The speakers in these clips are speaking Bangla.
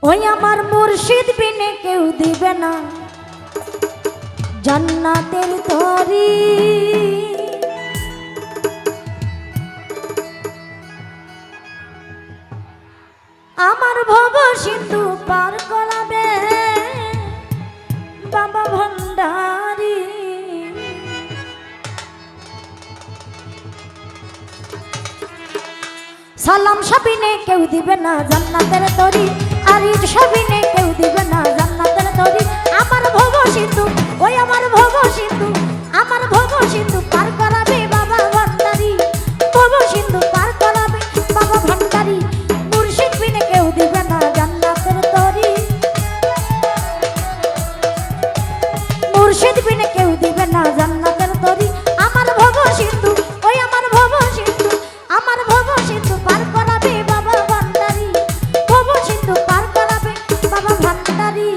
ওই আমার মুর্শিদ বিনে কেউ দিবে না জান্নাতের তরি। আমার ভব সিন্ধু পার করাবে বাবা ভান্ডারী। সালাম সাবিনে কেউ দিবে না জান্নাতের তরি, আর ঈদ সাবিনে কেউ দিবে না জান্নাতের তরি। আমার ভব সিন্ধু, ওই আমার ভব সিন্ধু, আমার ভব সিন্ধু পার করাবে বাবা ভান্ডারী। ভব সিন্ধু পার করাবে বাবা ভান্ডারী। মুর্শিদ বিনে কেউ দিবে না জান্নাতের তরি, মুর্শিদ বিনে কেউ দিবে না জান্নাতের তরি। আমার ভব সিন্ধু, ওই আমার ভব সিন্ধু, আমার ভব সিন্ধু পার করাবে বাবা ভান্ডারী। ভব সিন্ধু পার করাবে বাবা ভান্ডারী।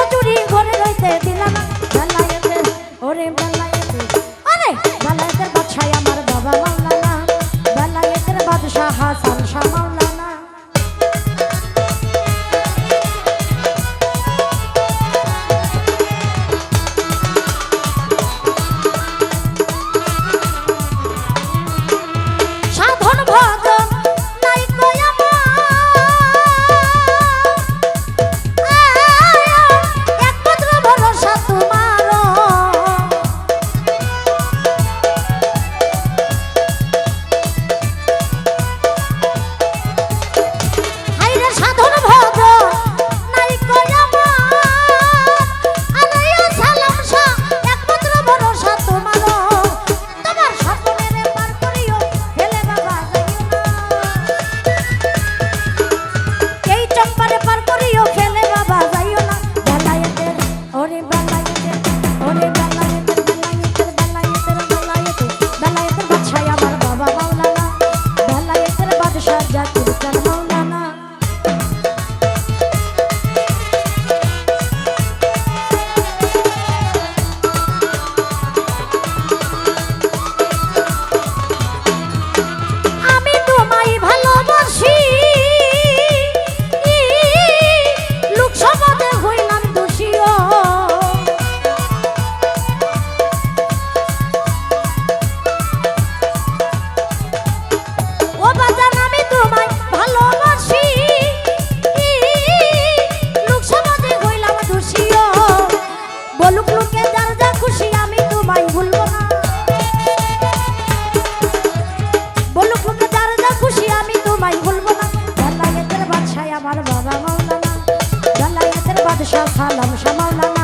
মজুরি ঘরে রইতে দিলাম না বেলায়েতের ওরে বেলায়েতের আরে বেলায়েতের বাদশাহ আমার বাবা মাওলানা বেলায়েতের বাদশাহ হাসান শাহ মাওলানা সাধন ভজন নাই কই আমার একমাত্র ভরসা তোমার হাইরে সাধন ভজন নাই কই আমার আনাইও সালাম শাহ একমাত্র ভরসা তোমার তোমার স্বপ্নের পার করিও ফেলে বাবা যাইও না এই চম্পারে পার করিও ফেলে বাবা যাইও না বেলায়েতের ওরে বেলায়েতের ওরে বেলায়েতের বেলায়েতের বেলায়েতের বেলায়েতের বেলায়েতের বাদশাহ আমার বাবা মাওলানা বেলায়েতের বাদশাহ জাকির খান মাওলানা আমি তোমায় ভালোবাসি লোক সমাজে হইলাম দোষীও ও বাজান আমি তোমায় ভালোবাসি লোক সমাজে হইলাম দোষীও বলুক লোকে যার যা খুশি আমি তোমায় ভুলবো না বলুক লোকে যার যা খুশি আমি তোমায় ভুলবো না বেলায়েতের বাদশাহ আমার বাবা মাওলানা বেলায়েতের বাদশাহ সালাম শাহ মাওলানা